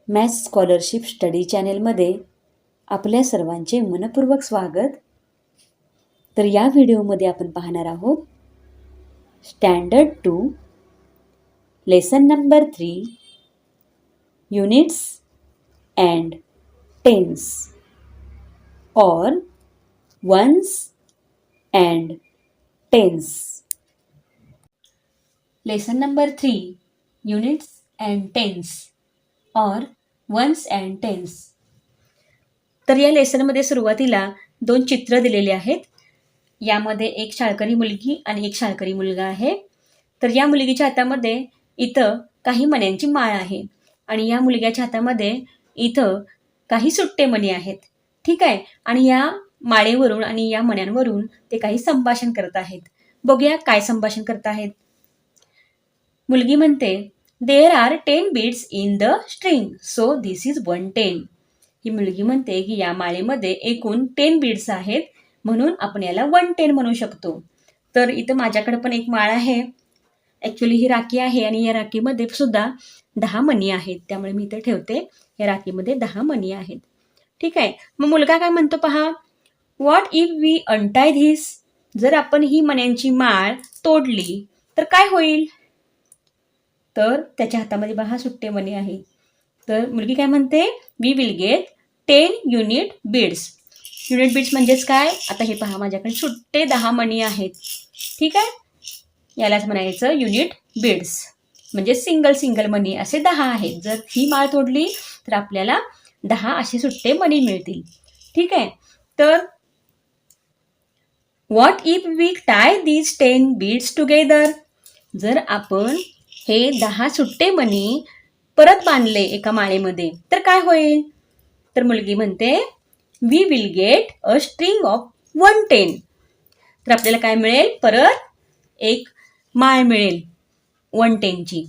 Maths scholarship study चॅनेलमध्ये आपल्या सर्वांचे मनपूर्वक स्वागत. तर या व्हिडिओमध्ये आपण पाहणार आहोत standard 2 lesson number 3 units and tens or ones and tens. Lesson number 3 units and tens or ones and tens. तर या लेसनमध्ये सुरुवातीला 2 चित्र दिलेले आहेत. यामध्ये एक शाळकरी मुलगी आणि एक शाळकरी मुलगा आहे. तर या मुलगीच्या हातामध्ये इथं काही मण्यांची माळ आहे आणि या मुलग्याच्या हातामध्ये इथं काही सुट्टे मणी आहेत. ठीक आहे. आणि या माळेवरून आणि या मण्यांवरून ते काही संभाषण करत आहेत. बघूया काय संभाषण करत आहेत. मुलगी म्हणते, there are 10 beads in the string, so this is 110. ही मुलगी म्हणते की या माळेमध्ये एकूण 10 बीड्स आहेत, म्हणून आपण याला 110 म्हणू शकतो. तर इथं माझ्याकडे पण एक माळ आहे. ॲक्च्युली ही राखी आहे आणि या राखीमध्ये सुद्धा 10 मणी आहेत. त्यामुळे मी इथे ठेवते. या राखीमध्ये 10 मणी आहेत. ठीक आहे. मग मुलगा काय म्हणतो पहा, what if we untie this, जर आपण ही मण्यांची माळ तोडली तर काय होईल. तर त्याच्या हातामध्ये पहा सुट्टे मणी आहे. तर मुलगी काय म्हणते, we will get 10 unit beads. Unit beads म्हणजेच काय, आता हे पहा माझ्याकडे सुट्टे 10 मणी आहेत. ठीक आहे. यालाच म्हणायचं युनिट बीड्स, म्हणजे सिंगल मणी असे 10 आहेत. जर ही माळ तोडली तर आपल्याला 10 असे सुट्टे मणी मिळतील. ठीक आहे. तर what if we tie these 10 beads together, जर आपण हे 10 सुट्टे मणी परत बांधले एका माळेमध्ये तर काय होईल. तर मुलगी म्हणते, we will get a string of 110. तर आपल्याला काय मिळेल, परत एक माळ मिळेल 110ची.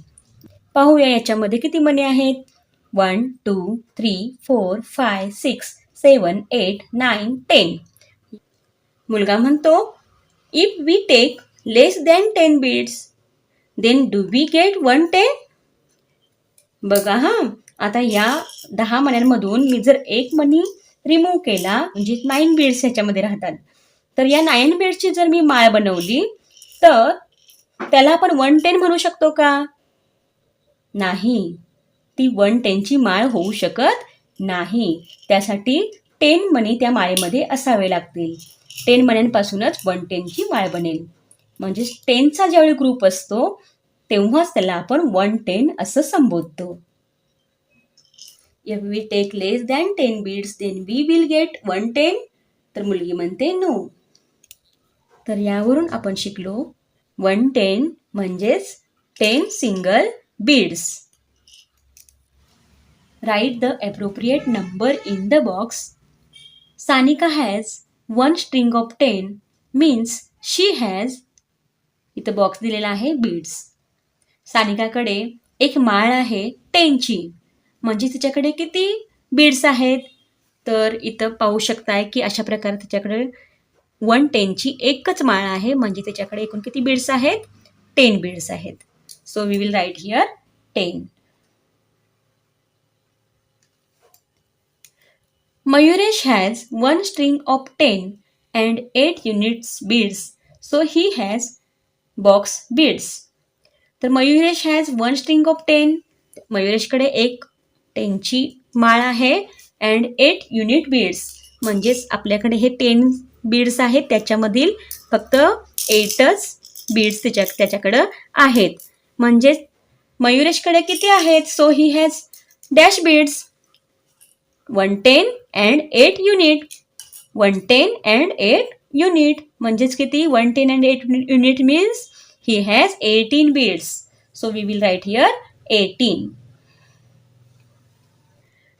पाहूया याच्यामध्ये किती मणी आहेत. 1 2 3 4 5 6 7 8 9 10. मुलगा म्हणतो, if we take less than 10 beads then do we get 110. बघा हा, आता या 10 मण्यांमधून मी जर एक मणी रिमूव्ह केला, म्हणजे 9 बीड्स ह्याच्यामध्ये राहतात. तर या 9 बीड्सची जर मी माळ बनवली तर त्याला आपण 110 म्हणू शकतो का. नाही, ती 110ची माळ होऊ शकत नाही. त्यासाठी 10 मणी त्या माळेमध्ये असावे लागतील. 10 मण्यांपासूनच 110ची माळ बनेल. म्हणजे 10चा ज्यावेळी ग्रुप असतो तेव्हाच त्याला आपण 110 असं संबोधतो. If we take less than 10 beads then we will get 110. तर मुलगी म्हणते नो. तर यावरून आपण शिकलो 110 म्हणजेच 10 single beads. Write the appropriate number in the box. Sanika has 1 string of 10 means she has, इथं बॉक्स दिलेला आहे बीड्स. सानिकाकडे एक माळ आहे 10ची, म्हणजे तिच्याकडे किती बीड्स आहेत. तर इथं पाहू शकताय की अशा प्रकारे तिच्याकडे 110ची एकच माळ आहे, म्हणजे त्याच्याकडे एकूण किती बीड्स आहेत, 10 बीड्स आहेत. So we will write here 10. Mayuresh has 1 string of 10 and 8 units beads, so he has box beads. तर मयुरेश हॅज 1 स्ट्रिंग ऑफ 10. मयुरेशकडे एक 10ची माळ आहे अँड 8 युनिट बीड्स, म्हणजेच आपल्याकडे हे 10 बीड्स आहेत, त्याच्यामधील फक्त 8च बीड्स त्याच्याकडं आहेत. म्हणजेच मयुरेशकडे किती आहेत, so he has dash beads. 110 and 8 unit. 110 and 8 unit म्हणजेच किती, 110 and 8 unit means he has 18 beads. So we will write here 18.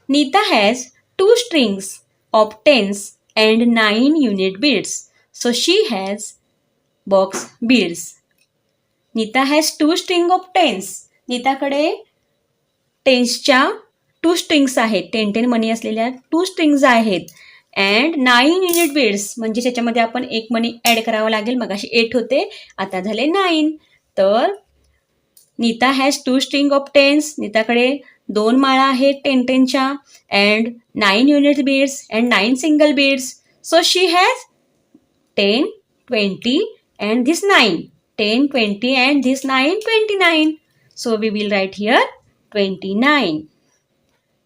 Neeta has 2 strings of 10s and 9 unit beads. So she has box beads. Neeta has 2 string of 10s. नीताकडे 10sच्या 2 strings आहेत. 10 मणी असलेल्या 2 strings आहेत. And 9 unit beads, म्हणजे त्याच्यामध्ये आपण एक मणी add करावं लागेल. मग अशी 8 होते, आता झाले 9. तर Neeta has 2 string of 10s. नीताकडे 2 माळा आहेत 10-10च्या and 9 unit beads and 9 single beads. So she has 10, 20 and this 9. 10, 20 and this 9, 29. So we will write here 29.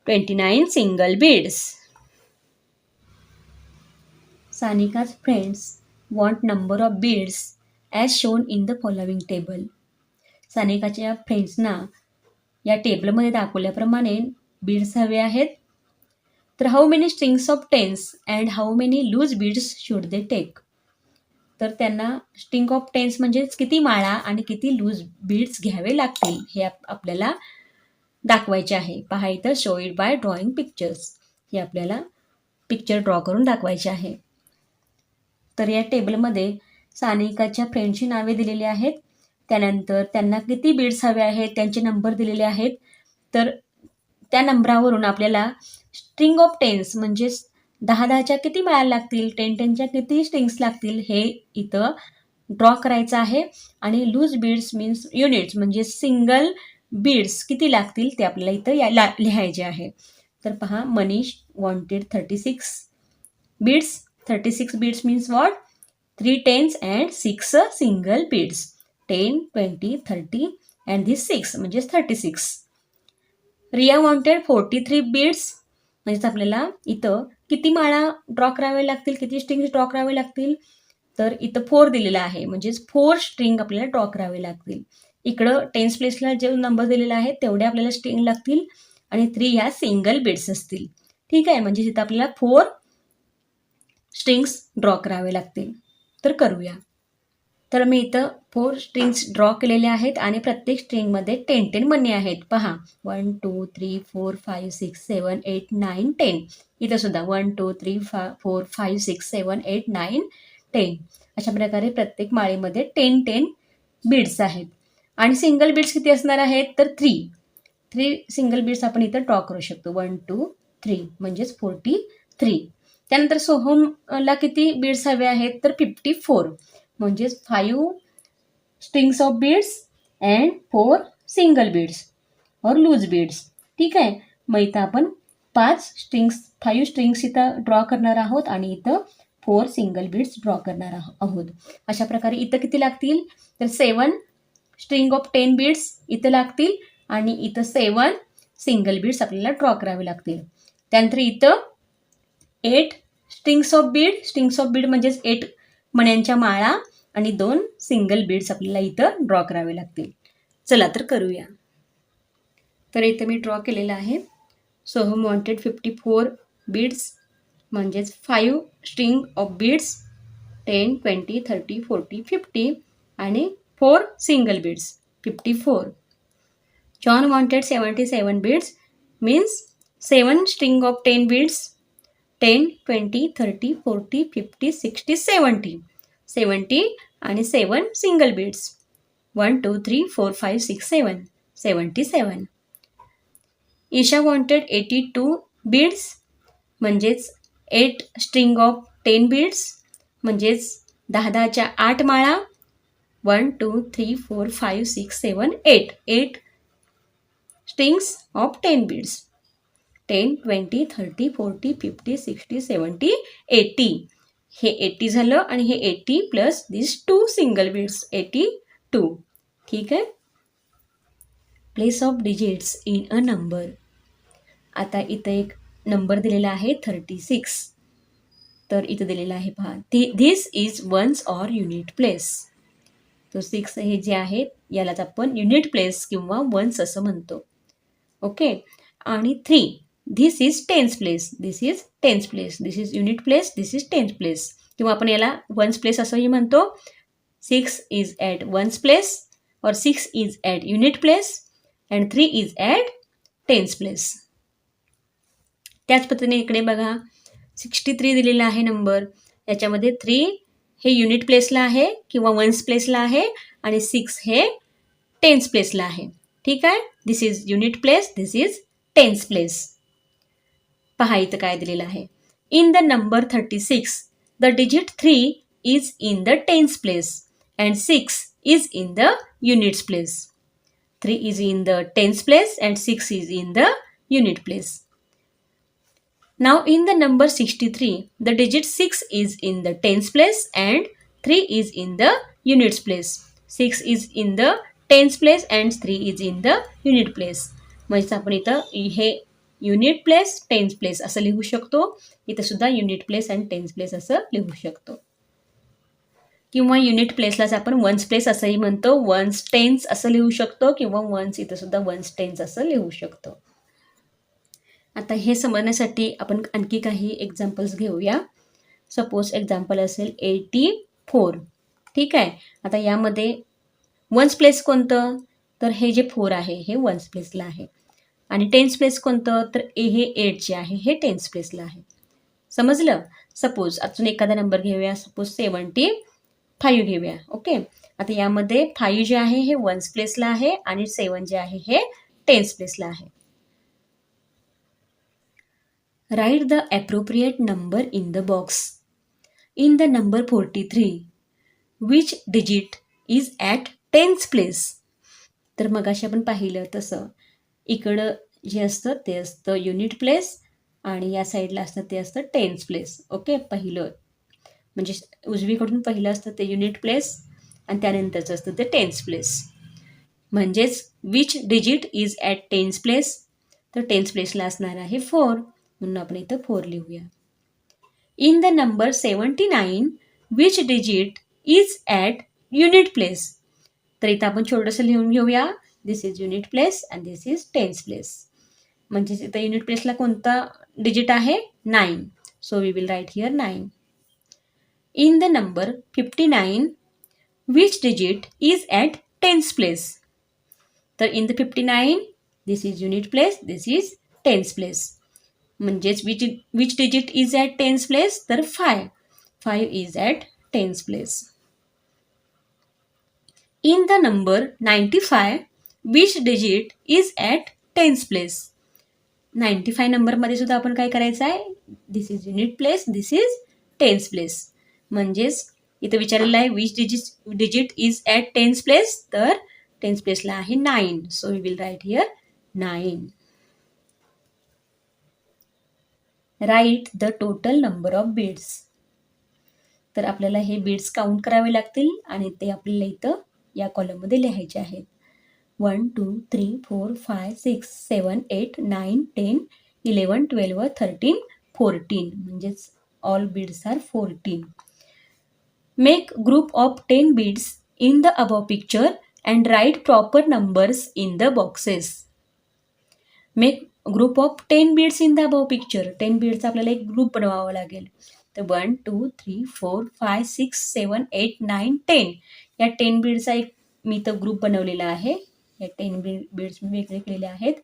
29 single beads. Sanika's friends want number of beads as shown in the following table. सानिकाच्या फ्रेंड्सना या टेबलमध्ये दाखवल्याप्रमाणे beads हवे आहेत. तर how many strings of tens and how many loose beads should they take. तर त्यांना स्ट्रिंग ऑफ टेन्स म्हणजेच किती माळा आणि किती लूज बीड्स घ्यावे लागतील हे आपल्याला दाखवायचे आहे. पहा इथं show it by drawing pictures. हे आपल्याला पिक्चर ड्रॉ करून दाखवायचे आहे. तर या टेबलमध्ये सानिकाच्या फ्रेंडची नावे दिलेली आहेत. त्यानंतर त्यांना किती बीड्स हवे आहेत त्यांचे नंबर दिलेले आहेत. तर त्या नंबरावरून आपल्याला स्ट्रिंग ऑफ टेन्स म्हणजेच 10-10च्या किती माळा लागतील, 10-10च्या किती स्ट्रिंग्स लागतील हे इथं ड्रॉ करायचं आहे. आणि लूज बीड्स मीन्स युनिट्स म्हणजे सिंगल बीड्स किती लागतील ते आपल्याला इथं लिहायचे आहे. तर पहा Manish wanted 36 beads. 36 beads means what? 3 10s and 6 single beads. 10, 20, 30 and this 6 म्हणजेच 36. Riya wanted 43 beads. म्हणजेच आपल्याला इथं किती माळा ड्रॉ करावे लागतील, किती स्ट्रिंग्स ड्रॉ करावे लागतील. तर इथं 4 दिलेला आहे म्हणजेच 4 स्ट्रिंग आपल्याला ड्रॉ करावे लागतील. इकडं टेन्स प्लेसला जे नंबर दिलेला आहे तेवढे आपल्याला स्ट्रिंग लागतील आणि 3 ह्या सिंगल बीड्स असतील. ठीक आहे, म्हणजे इथं आपल्याला 4 स्ट्रिंग्स ड्रॉ करावे लागतील. तर करूया. तर मी इथं 4 स्ट्रिंग्स ड्रॉ केलेले आहेत आणि प्रत्येक स्ट्रिंगमध्ये 10-10 मणी आहेत. पहा 1 2 3 4 5 6 7 8 9 10. इथं सुद्धा 1 2 3 4 5 6 7 8 9 10. अशा प्रकारे प्रत्येक माळेमध्ये 10-10 बीड्स आहेत. आणि सिंगल बीड्स किती असणार आहेत? तर 3 सिंगल बीड्स आपण इथं ड्रॉ करू शकतो. 1 2 3 म्हणजेच 43. त्यानंतर सोहमला किती बीड्स हवे आहेत? तर 54 म्हणजेच 5 strings of beads and 4 single beads और लूज बीड्स. ठीक आहे, मग इथं आपण 5 स्ट्रिंग्स इथं ड्रॉ करणार आहोत आणि इथं 4 सिंगल बीड्स ड्रॉ करणार आहोत. अशा प्रकारे इथं किती लागतील? तर 7 स्ट्रिंग ऑफ 10 बीड्स इथं लागतील आणि इथं 7 सिंगल बीड्स आपल्याला ड्रॉ करावे लागतील. त्यानंतर इथं 8 स्ट्रिंग्स ऑफ बीड म्हणजेच 8 मण्यांच्या माळा आणि 2 सिंगल बीड्स आपल्याला इथं ड्रॉ करावे लागतील. चला तर करूया. तर इथं मी ड्रॉ केलेलं आहे. सोहम वॉन्टेड 54 बीड्स म्हणजेच 5 स्ट्रिंग ऑफ बीड्स 10, 20, 30, 40, 50 आणि 4 single beads 54. John wanted 77 beads means 7 string of 10 beads 10, 20, 30, 40, 50, 60, 70 आणि 7 single beads 1 2 3 4 5 6 7 77. Isha wanted 82 beads म्हणजेच 8 स्ट्रिंग ऑफ 10 बीड्स म्हणजेच 10-10च्या 8 माळा 1 2 3 4 5 6 7 8 स्ट्रिंग्स ऑफ 10 बीड्स 10, 20, 30, 40, 50, 60, 70, 80. हे 80 झालं आणि हे 80 प्लस दिस 2 सिंगल बीड्स 82. ठीक आहे. Place of digits in a number. आता इथं एक नंबर दिलेला आहे 36. तर इथं दिलेला आहे पहा, this is ones or unit place. तो 6 हे जे आहे यालाच आपण युनिट प्लेस किंवा वन्स असं म्हणतो. ओके. आणि 3 this is tens place. This is tens place. This is unit place. This is tens place किंवा आपण याला वन्स प्लेस असंही म्हणतो. 6 इज ॲट वन्स प्लेस और 6 is at unit place and 3 is at tens place. त्याच पद्धतीने इकडे बघा 63 दिलेला आहे नंबर. याच्यामध्ये 3 हे युनिट प्लेसला आहे किंवा वन्स प्लेसला आहे आणि 6 हे टेन्स प्लेसला आहे. ठीक आहे. This is unit place. This is tens place. पहा इथं काय दिलेलं आहे. In the number 36 the digit 3 is in the tens place and 6 is in the units place. 3 is in the tens place and 6 is in the unit place. Now in the number 63, the digit 6 is in the tens place and 3 is in the units place. 6 is in the tens place and 3 is in the unit place. म्हणजे आपण इथं हे unit place tense place असं लिहू शकतो. इथं सुद्धा unit place आणि टेन्स प्लेस असं लिहू शकतो. किंवा युनिट प्लेसलाच आपण वन्स प्लेस असंही म्हणतो. वन्स टेन्स असं लिहू शकतो किंवा वन्स इथं सुद्धा वन्स टेन्स असं लिहू शकतो. आता हे समजण्यासाठी आपण आणखी काही एक्झाम्पल्स घेऊया. सपोज एक्झाम्पल असेल 84. ठीक आहे. आता यामध्ये वन्स प्लेस कोणतं, तर हे जे 4 आहे हे वन्स प्लेसला आहे. आणि टेन्स प्लेस कोणतं, तर हे 8 जे आहे हे टेन्स प्लेसला आहे. समजलं. सपोज अजून एखादा नंबर घेऊया. सपोज 75 घेऊया. ओके. आता यामध्ये 5 जे आहे हे वन्स प्लेसला आहे आणि 7 जे आहे हे टेन्स प्लेसला आहे. Write the appropriate number in the box. In the number 43, which digit is at tens place? तर मगाशी आपण पाहिलं तसं इकडं जे असतं ते असतं युनिट प्लेस आणि या साईडला असतं ते असतं टेन्स प्लेस. ओके. पहिलं म्हणजे उजवीकडून पहिलं असतं ते युनिट प्लेस आणि त्यानंतरचं असतं ते टेन्स प्लेस. म्हणजेच which digit is at tens place, तर टेन्स प्लेसला असणार आहे 4, म्हणून आपण इथं 4 लिहूया. In the number 79, which digit is at unit place, तर इथं आपण छोटंसं लिहून घेऊया. This is unit place and this is tens place. म्हणजेच इथं युनिट प्लेसला कोणता डिजिट आहे, 9. So we will write here 9. In the number 59, which digit is at tens place, तर in the 59 this is unit place, this is tens place. म्हणजेच which digit is at tens place, तर 5 is at tens place. In the number 95, which digit is at tens place. 95 नंबरमध्ये सुद्धा आपण काय करायचं आहे, this is unit place, this is tens place. म्हणजेच इथं विचारलेलं आहे which digit is at tens place, तर टेन्स प्लेसला आहे 9. So we will write here 9. Right the total number of beads. तर आपल्याला हे बीड्स काउंट करावे लागतील आणि ते आपल्याला इथं या कॉलममध्ये लिहायचे आहेत. 1 2 3 4 5 6 7 8 9 10 11 12 13 14. म्हणजेच all beads are 14. Make group of 10 beads in the above picture and write proper numbers in the boxes. Make group of 10 beads in the above picture. 10 बीड्सचा आपल्याला एक ग्रुप बनवावा लागेल. तर 1 2 3 4 5 6 7 8 9 10 या 10 बीड्सचा एक मी इथं ग्रुप बनवलेला आहे. या 10 बीड्स मी वेगळे केलेले आहेत.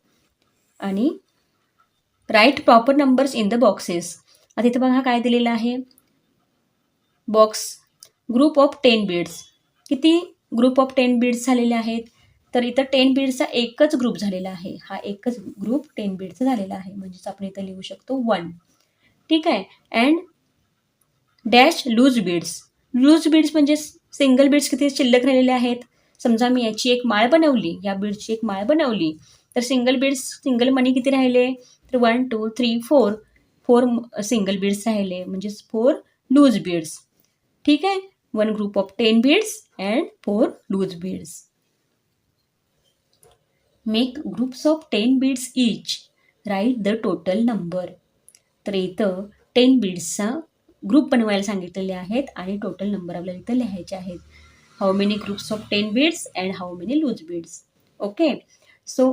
आणि write proper numbers in the boxes. आता इथं बघा काय दिलेलं आहे, बॉक्स ग्रुप ऑफ 10 बीड्स. किती ग्रुप ऑफ 10 बीड्स झालेले आहेत, तर इथं 10 बीड्सचा एकच ग्रुप झालेला आहे. हा एकच ग्रुप 10 बीड्सचा झालेला आहे. म्हणजेच आपण इथं लिहू शकतो 1. ठीक आहे. And dash loose beads. Loose beads म्हणजे सिंगल बीड्स किती शिल्लक राहिलेले आहेत. समजा मी याची एक माळ बनवली, या बीड्सची एक माळ बनवली, तर सिंगल मनी किती राहिले, तर 1 2 3 4 सिंगल बीड्स राहिले. म्हणजेच 4 लूज बीड्स. ठीक आहे. 1 group of 10 beads and 4 loose beads. Make groups of 10 beads each. Write the total number. तर इथं 10 बीड्सचा ग्रुप बनवायला सांगितलेले आहेत आणि टोटल नंबर आपल्याला इथं लिहायचे आहेत. How many groups of 10 beads and how many loose beads. Okay. So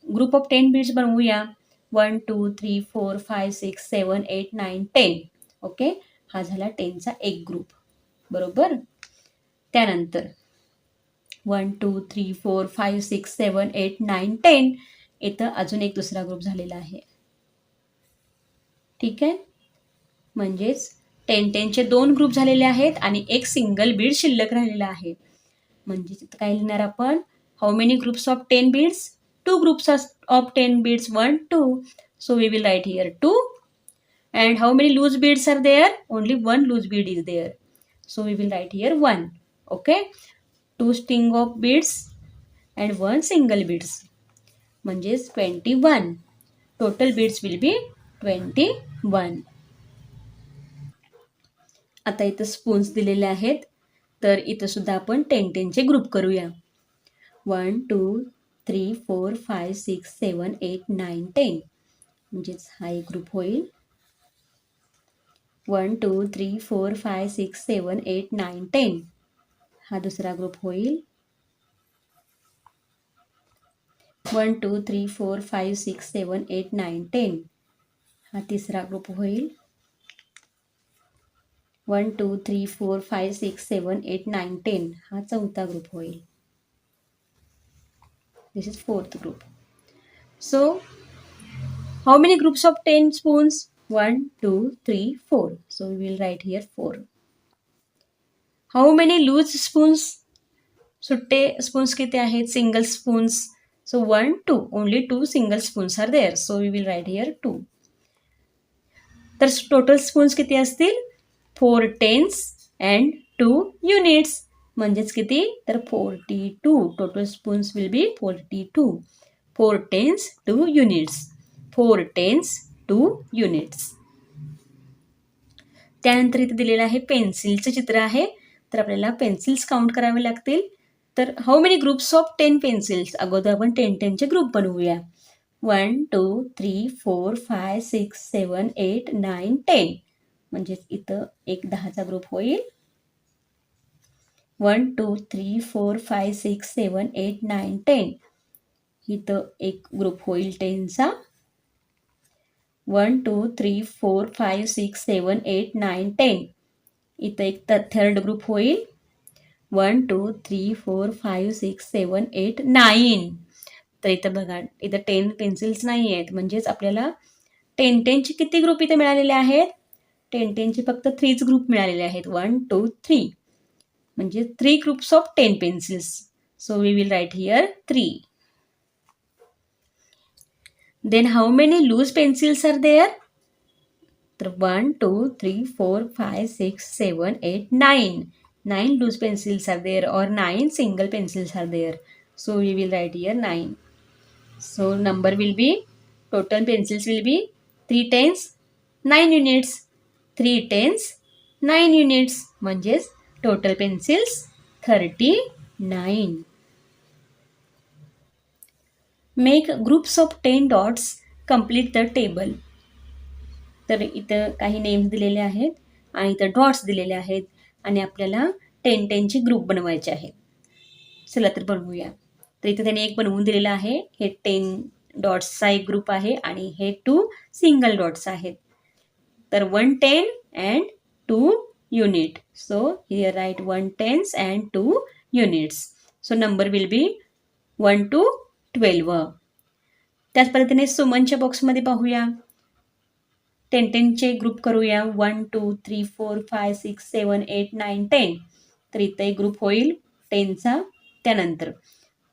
group of 10 beads बनवूया. 1 2 3 4 5 6 7 8 9 10. ओके. हा झाला 10चा एक ग्रुप. बरोबर. त्यानंतर 1 2 3 4 5 6 7 8 9 10 इथं अजून एक दुसरा ग्रुप झालेला आहे. ठीक आहे. म्हणजेच 10चे 2 ग्रुप झालेले आहेत आणि एक सिंगल बीड शिल्लक राहिलेला आहे. म्हणजेच इथं काय लिहिणार आपण, how many groups of 10 beads, 2 groups of 10 beads 1 2. So we will write here 2. And how many loose beads are there, only 1 loose bead is there. So we will write here 1. Okay. 2 string of beads and 1 single beads म्हणजेच 21. Total beads will be 21. आता इथं spoons दिलेले आहेत, तर इथं सुद्धा आपण 10-10चे group करूया. 1 2 3 4 5 6 7 8 9 10 म्हणजेच हा एक ग्रुप होईल. 1 2 3 4 5 6 7 8 9 10 हा दुसरा ग्रुप होईल. 1 2 3 4 5 6 7 8 9 10 हा तिसरा ग्रुप होईल. 1 2 3 4 5 6 7 8 9 10 हा चौथा ग्रुप होईल. This is fourth group. So, how many groups of 10 spoons? 1, 2, 3, 4. So, we will write here 4. How many loose spoons? सुट्टे spoons किती आहेत? Single spoons. So, 1, 2. Only 2 single spoons are there. So, we will write here 2. तर total spoons किती असतील? 4 tens and 2 units. म्हणजेच किती? तर 42. Total spoons will be 42. 4 tens 2 units. 4 tens 2 units. त्यानंतर इथे दिलेलं आहे पेन्सिलचं चित्र आहे, तर आपल्याला पेन्सिल्स काउंट करावे लागतील. तर how many groups of 10 pencils? अगोदर आपण 10-10चे ग्रुप बनवूया. 1 2 3 4 5 6 7 8 9 10 म्हणजेच इथं एक 10चा ग्रुप होईल. 1 2 3 4 5 6 7 8 9 10 इथं एक ग्रुप होईल 10चा. 1 2 3 4 5 6 7 8 9 10 इथं एक थर्ड ग्रुप होईल. 1 2 3 4 5 6 7 8 9 तर इथं बघा, इथं 10 पेन्सिल्स नाही आहेत, म्हणजेच आपल्याला 10-10चे किती ग्रुप इथे मिळालेले आहेत? 10-10चे फक्त 3च ग्रुप मिळालेले आहेत. 1 2 3 म्हणजे 3 groups of 10 pencils. So we will write here 3. Then how many loose pencils are there? तर 1 2 3 4 5 6 7 8 9 9 loose pencils are there or 9 single pencils are there. So we will write here 9. So number will be, total pencils will be 3 tens 9 units. 3 tens 9 units म्हणजेच total pencils 39. Make groups of 10 dots, complete the table. तर इथं काही names दिलेले आहेत आणि इथं dots दिलेले आहेत आणि आपल्याला 10-10चे ग्रुप बनवायचे आहेत. चला तर बनवूया. तर इथं त्याने एक बनवून दिलेलं आहे. हे 10 डॉट्सचा एक ग्रुप आहे आणि हे 2 सिंगल डॉट्स आहेत. तर 1 10 and 2 unit. So here write 1 tens and 2 units. So number will be 1 to 12. त्याच पद्धतीने सुमनच्या बॉक्समध्ये पाहूया. 10-10चे ग्रुप करूया. 1 2 3 4 5 6 7 8 9 10 तर इथं एक ग्रुप होईल 10चा. त्यानंतर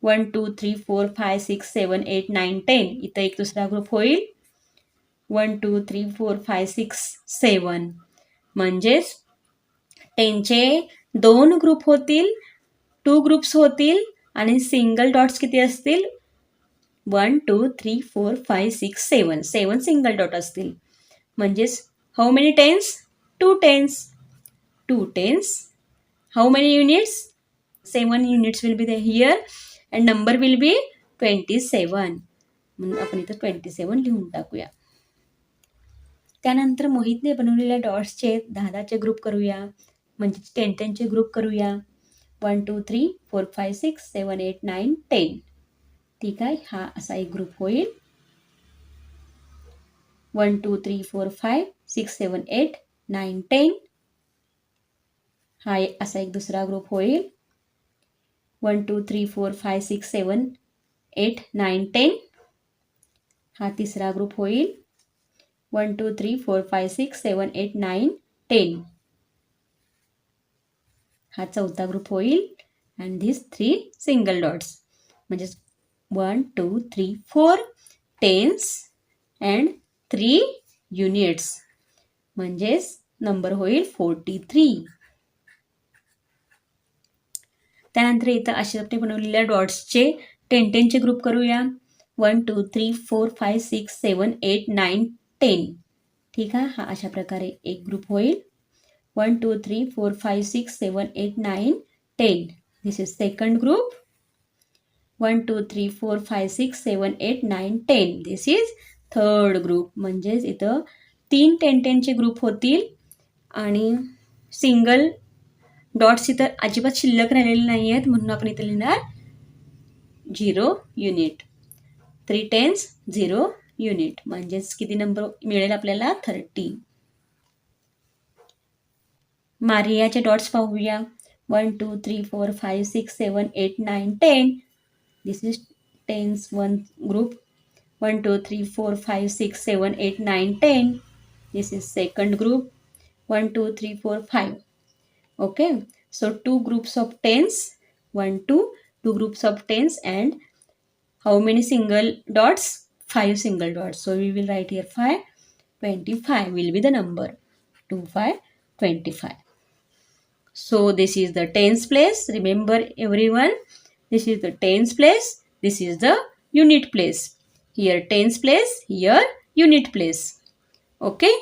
1 2 3 4 5 6 7 8 9 10 इथं एक दुसरा ग्रुप होईल. 1 2 3 4 5 6 7 म्हणजेच 10चे 2 ग्रुप होतील, 2 ग्रुप्स होतील आणि सिंगल डॉट्स किती असतील? 1 2 3 4 5 6 7 7 सिंगल डॉट असतील. म्हणजेच how many tens? 2 tens. 2 tens. How many units? 7 units will be there here and number will be 27. म्हणून आपण इथं 27 लिहून टाकूया. त्यानंतर मोहितने बनवलेल्या डॉट्सचे 10-10चे ग्रुप करूया, म्हणजे 10-10चे ग्रुप करूया. 1 2 3 4 5 6 7 8 9 10 ठीक आहे. हा असा एक ग्रुप होईल. 1 2 3 4 5 6 7 8 9 10 हा असा एक दुसरा ग्रुप होईल. 1 2 3 4 5 6 7 8 9 10 हा तिसरा ग्रुप होईल. 1 2 3 4 5 6 7 8 9 10 हा चौथा ग्रुप होईल. अँड धिस 3 सिंगल डॉट्स म्हणजे 1 2 3 4 टेन्स अँड 3 युनिट्स म्हणजेच नंबर होईल 43. त्यानंतर इथं अशा आपण बनवलेल्या डॉट्सचे 10चे ग्रुप करूया. 1 2 3 4 5 6 7 8 9 10. ठीक आहे, हा अशा प्रकारे एक ग्रुप होईल. 1 2 3 4 5 6 7 8 9 10. This is second group. 1 2 3 4 5 6 7 8 9 10. This is third group. म्हणजेच इथं 3 10चे ग्रुप होतील आणि सिंगल डॉट्स इथं अजिबात शिल्लक राहिलेले नाही आहेत, म्हणून आपण इथे लिहिणार 0 युनिट. 3 10s 0 unit. म्हणजेच किती नंबर मिळेल आपल्याला? 30. मारियाचे डॉट्स पाहूया. 1 2 3 4 5 6 7 8 9 10. This is tens one group. 1 2 3 4 5 6 7 8 9 10. This is second group. 1 2 3 4 5. Okay, so two groups of tens. 1 2 groups of tens, and how many single dots? 5 single dots. So we will write here 5. 25 will be the number. 2 5 25. So this is the tens place. Remember everyone, this is the tens place. This is the unit place. Here tens place, here unit place. Okay.